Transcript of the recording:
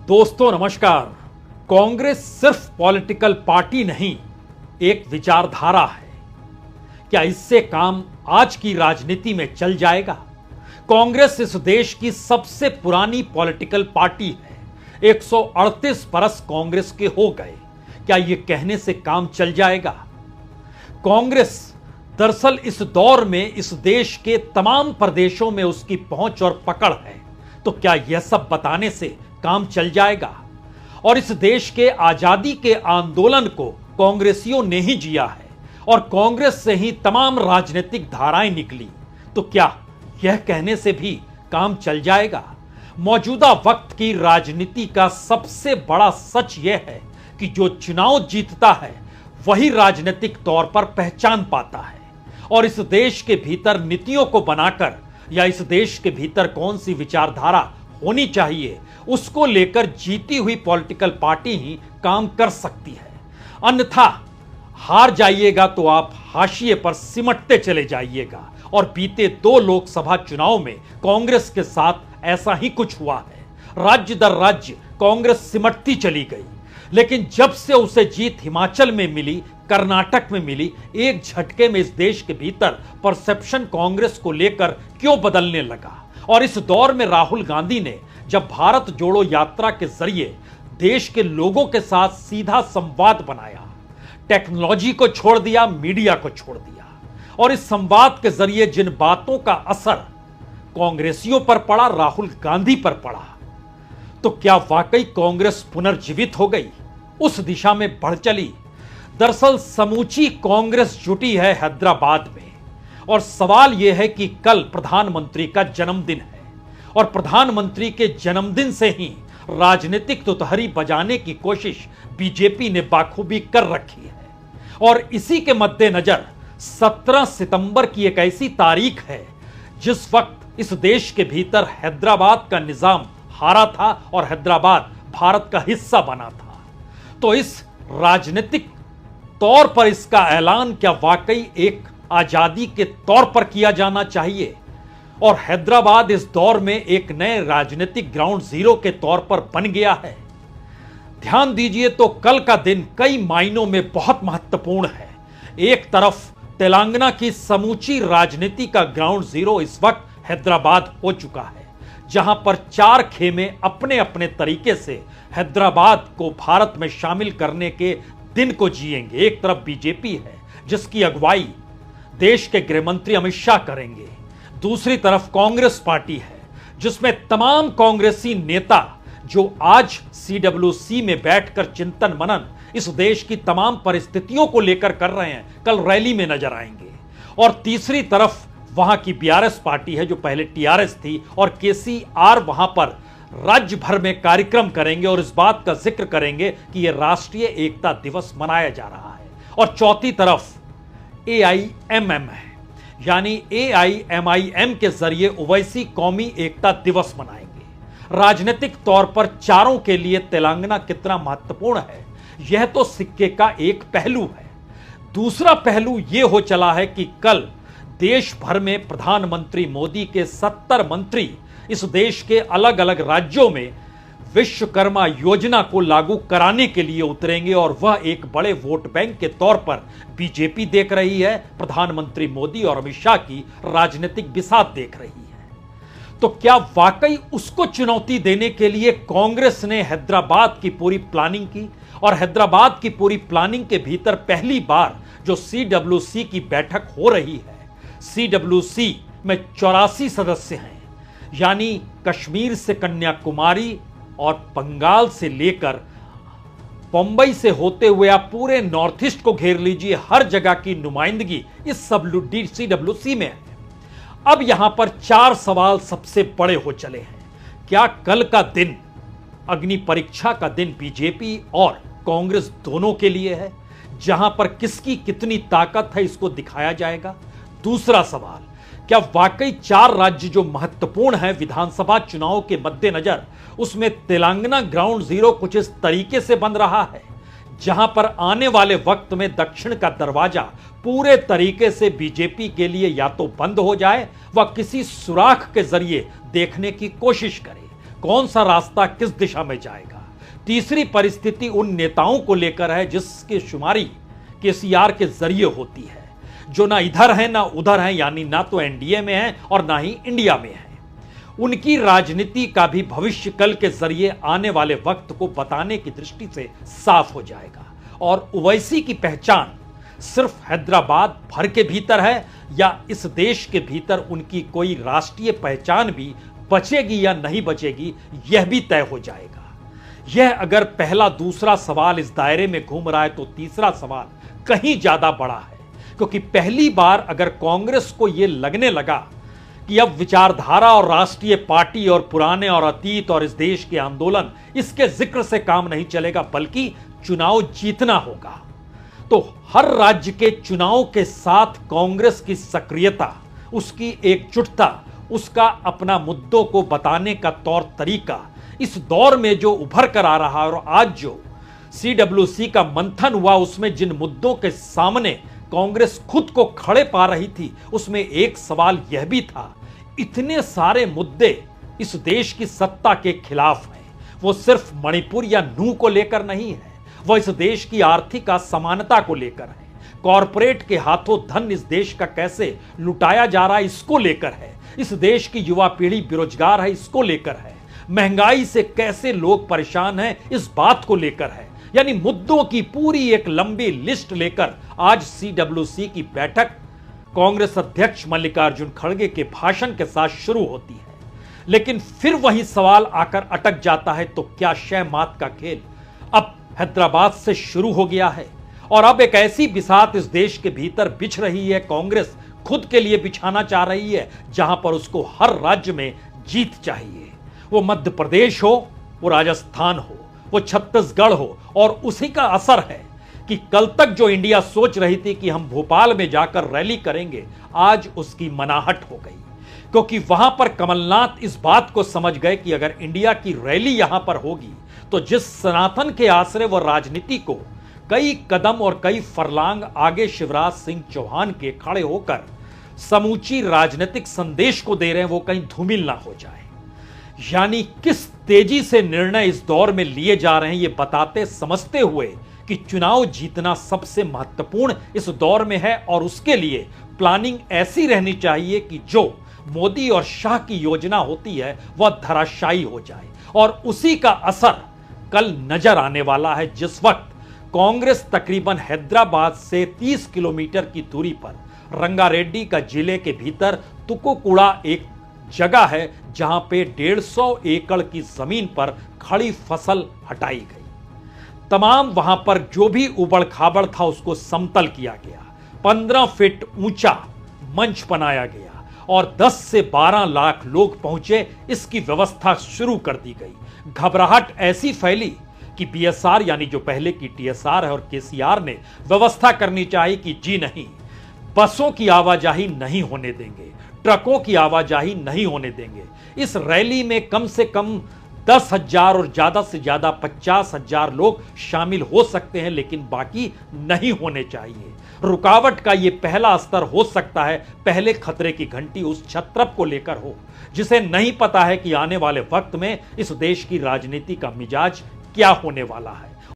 दोस्तों नमस्कार। कांग्रेस सिर्फ पॉलिटिकल पार्टी नहीं, एक विचारधारा है। क्या इससे काम आज की राजनीति में चल जाएगा? कांग्रेस इस देश की सबसे पुरानी पॉलिटिकल पार्टी है। 138 बरस कांग्रेस के हो गए। क्या यह कहने से काम चल जाएगा? कांग्रेस दरअसल इस दौर में इस देश के तमाम प्रदेशों में उसकी पहुंच और पकड़ है। तो क्या यह सब बताने से काम चल जाएगा? और इस देश के आजादी के आंदोलन को कांग्रेसियों ने ही जिया है और कांग्रेस से ही तमाम राजनीतिक धाराएं निकली। तो क्या यह कहने से भी काम चल जाएगा? मौजूदा वक्त की राजनीति का सबसे बड़ा सच यह है कि जो चुनाव जीतता है वही राजनीतिक तौर पर पहचान पाता है और इस देश के भीतर नीतियों को बनाकर या इस देश के भीतर कौन सी विचारधारा होनी चाहिए उसको लेकर जीती हुई पॉलिटिकल पार्टी ही काम कर सकती है। अन्यथा हार जाइएगा तो आप हाशिए पर सिमटते चले जाइएगा। और बीते 2 लोकसभा चुनाव में कांग्रेस के साथ ऐसा ही कुछ हुआ है। राज्य दर राज्य कांग्रेस सिमटती चली गई, लेकिन जब से उसे जीत हिमाचल में मिली, कर्नाटक में मिली, एक झटके में इस देश के भीतर परसेप्शन कांग्रेस को लेकर क्यों बदलने लगा। और इस दौर में राहुल गांधी ने जब भारत जोड़ो यात्रा के जरिए देश के लोगों के साथ सीधा संवाद बनाया, टेक्नोलॉजी को छोड़ दिया, मीडिया को छोड़ दिया, और इस संवाद के जरिए जिन बातों का असर कांग्रेसियों पर पड़ा, राहुल गांधी पर पड़ा, तो क्या वाकई कांग्रेस पुनर्जीवित हो गई, उस दिशा में बढ़ चली? दरअसल समूची कांग्रेस जुटी है हैदराबाद में। और सवाल यह है कि कल प्रधानमंत्री का जन्मदिन है और प्रधानमंत्री के जन्मदिन से ही राजनीतिक तुतहरी बजाने की कोशिश बीजेपी ने बाखूबी कर रखी है। और इसी के मद्देनजर 17 सितंबर की एक ऐसी तारीख है जिस वक्त इस देश के भीतर हैदराबाद का निजाम हारा था और हैदराबाद भारत का हिस्सा बना था। तो इस राजनीतिक तौर पर इसका ऐलान क्या वाकई एक आजादी के तौर पर किया जाना चाहिए? और हैदराबाद इस दौर में एक नए राजनीतिक ग्राउंड जीरो के तौर पर बन गया है। ध्यान दीजिए तो कल का दिन कई मायनों में बहुत महत्वपूर्ण है। एक तरफ तेलंगाना की समूची राजनीति का ग्राउंड जीरो इस वक्त हैदराबाद हो चुका है, जहां पर 4 खेमे अपने अपने तरीके से हैदराबाद को भारत में शामिल करने के दिन को जिएंगे। एक तरफ बीजेपी है जिसकी अगुवाई देश के गृह मंत्री अमित शाह करेंगे। दूसरी तरफ कांग्रेस पार्टी है जिसमें तमाम कांग्रेसी नेता जो आज CWC में बैठकर चिंतन मनन इस देश की तमाम परिस्थितियों को लेकर कर रहे हैं, कल रैली में नजर आएंगे। और तीसरी तरफ वहां की BRS पार्टी है जो पहले TRS थी और KCR वहां पर राज्य भर में कार्यक्रम करेंगे और इस बात का जिक्र करेंगे कि यह राष्ट्रीय एकता दिवस मनाया जा रहा है। और चौथी तरफ AIMM है, यानी AIMIM के जरिए ओवैसी कौमी एकता दिवस मनाएंगे। राजनीतिक तौर पर चारों के लिए तेलंगाना कितना महत्वपूर्ण है यह तो सिक्के का एक पहलू है। दूसरा पहलू यह हो चला है कि कल देश भर में प्रधानमंत्री मोदी के 70 मंत्री इस देश के अलग अलग राज्यों में विश्वकर्मा योजना को लागू कराने के लिए उतरेंगे और वह एक बड़े वोट बैंक के तौर पर बीजेपी देख रही है, प्रधानमंत्री मोदी और अमित शाह की राजनीतिक बिसात देख रही है। तो क्या वाकई उसको चुनौती देने के लिए कांग्रेस ने हैदराबाद की पूरी प्लानिंग की? और हैदराबाद की पूरी प्लानिंग के भीतर पहली बार जो CWC की बैठक हो रही है, CWC में 84 सदस्य हैं, यानी कश्मीर से कन्याकुमारी और बंगाल से लेकर बंबई से होते हुए आप पूरे नॉर्थ ईस्ट को घेर लीजिए, हर जगह की नुमाइंदगी इस CWC में है। अब यहां पर 4 सवाल सबसे बड़े हो चले हैं। क्या कल का दिन अग्नि परीक्षा का दिन बीजेपी और कांग्रेस दोनों के लिए है, जहां पर किसकी कितनी ताकत है इसको दिखाया जाएगा? दूसरा सवाल, क्या वाकई 4 राज्य जो महत्वपूर्ण है विधानसभा चुनाव के मद्देनजर, उसमें तेलंगाना ग्राउंड जीरो कुछ इस तरीके से बन रहा है जहां पर आने वाले वक्त में दक्षिण का दरवाजा पूरे तरीके से बीजेपी के लिए या तो बंद हो जाए व किसी सुराख के जरिए देखने की कोशिश करे कौन सा रास्ता किस दिशा में जाएगा। तीसरी परिस्थिति उन नेताओं को लेकर है जिसकी शुमारी केसीआर के जरिए होती है, जो ना इधर है ना उधर है, यानी ना तो एनडीए में है और ना ही इंडिया में है। उनकी राजनीति का भी भविष्य कल के जरिए आने वाले वक्त को बताने की दृष्टि से साफ हो जाएगा। और ओवैसी की पहचान सिर्फ हैदराबाद भर के भीतर है या इस देश के भीतर उनकी कोई राष्ट्रीय पहचान भी बचेगी या नहीं बचेगी, यह भी तय हो जाएगा। यह अगर पहला दूसरा सवाल इस दायरे में घूम रहा है तो तीसरा सवाल कहीं ज्यादा बड़ा है, क्योंकि पहली बार अगर कांग्रेस को यह लगने लगा कि अब विचारधारा और राष्ट्रीय पार्टी और पुराने और अतीत और इस देश के आंदोलन, इसके जिक्र से काम नहीं चलेगा, बल्कि चुनाव जीतना होगा, तो हर राज्य के चुनाव के साथ कांग्रेस की सक्रियता, उसकी एकजुटता, उसका अपना मुद्दों को बताने का तौर तरीका इस दौर में जो उभर कर आ रहा है, और आज जो सीडब्ल्यूसी का मंथन हुआ उसमें जिन मुद्दों के सामने कांग्रेस खुद को खड़े पा रही थी, उसमें एक सवाल यह भी था, इतने सारे मुद्दे इस देश की सत्ता के खिलाफ हैं। वो सिर्फ मणिपुर या नूह को लेकर नहीं है, वो इस देश की आर्थिक असमानता को लेकर है, कॉरपोरेट के हाथों धन इस देश का कैसे लुटाया जा रहा है इसको लेकर है, इस देश की युवा पीढ़ी बेरोजगार है इसको लेकर है, महंगाई से कैसे लोग परेशान हैं इस बात को लेकर है। यानी मुद्दों की पूरी एक लंबी लिस्ट लेकर आज सीडब्ल्यूसी की बैठक कांग्रेस अध्यक्ष मल्लिकार्जुन खड़गे के भाषण के साथ शुरू होती है। लेकिन फिर वही सवाल आकर अटक जाता है, तो क्या शह मात का खेल अब हैदराबाद से शुरू हो गया है और अब एक ऐसी बिसात इस देश के भीतर बिछ रही है, कांग्रेस खुद के लिए बिछाना चाह रही है, जहां पर उसको हर राज्य में जीत चाहिए। वो मध्य प्रदेश हो, वो राजस्थान हो, वो छत्तीसगढ़ हो, और उसी का असर है कि कल तक जो इंडिया सोच रही थी कि हम भोपाल में जाकर रैली करेंगे, आज उसकी मनाहट हो गई, क्योंकि वहां पर कमलनाथ इस बात को समझ गए कि अगर इंडिया की रैली यहां पर होगी तो जिस सनातन के आश्रय व राजनीति को कई कदम और कई फरलांग आगे शिवराज सिंह चौहान के खड़े होकर समूची राजनीतिक संदेश को दे रहे हैं, वो कहीं धूमिल ना हो जाए। यानी किस तेजी से निर्णय इस दौर में लिए जा रहे हैं, ये बताते समझते हुए कि चुनाव जीतना सबसे महत्वपूर्ण इस दौर में है, और उसके लिए प्लानिंग ऐसी रहनी चाहिए कि जो मोदी और शाह की योजना होती है वह धराशायी हो जाए। और उसी का असर कल नजर आने वाला है, जिस वक्त कांग्रेस तकरीबन हैदराबाद से 30 किलोमीटर की दूरी पर रंगारेड्डी का जिले के भीतर तुकोकुड़ा एक जगह है जहां पे 150 एकड़ की जमीन पर खड़ी फसल हटाई गई। तमाम वहां पर जो भी उबड़ खाबड़ था उसको समतल किया गया, 15 फीट ऊंचा मंच बनाया गया और 10 से 12 लाख लोग पहुंचे, इसकी व्यवस्था शुरू कर दी गई। घबराहट ऐसी फैली कि बीएसआर यानी जो पहले की टीएसआर है और केसीआर ने व्यवस्था करनी चाहिए कि जी नहीं, बसों की आवाजाही नहीं होने देंगे, ट्रकों की आवाजाही नहीं होने देंगे। इस रैली में कम से कम 10,000 और ज्यादा से ज्यादा 50,000 लोग शामिल हो सकते हैं, लेकिन बाकी नहीं होने चाहिए। रुकावट का यह पहला स्तर हो सकता है, पहले खतरे की घंटी उस छत्रप को लेकर हो जिसे नहीं पता है कि आने वाले वक्त में इस देश की राजनीति का मिजाज क्या होने वाला है।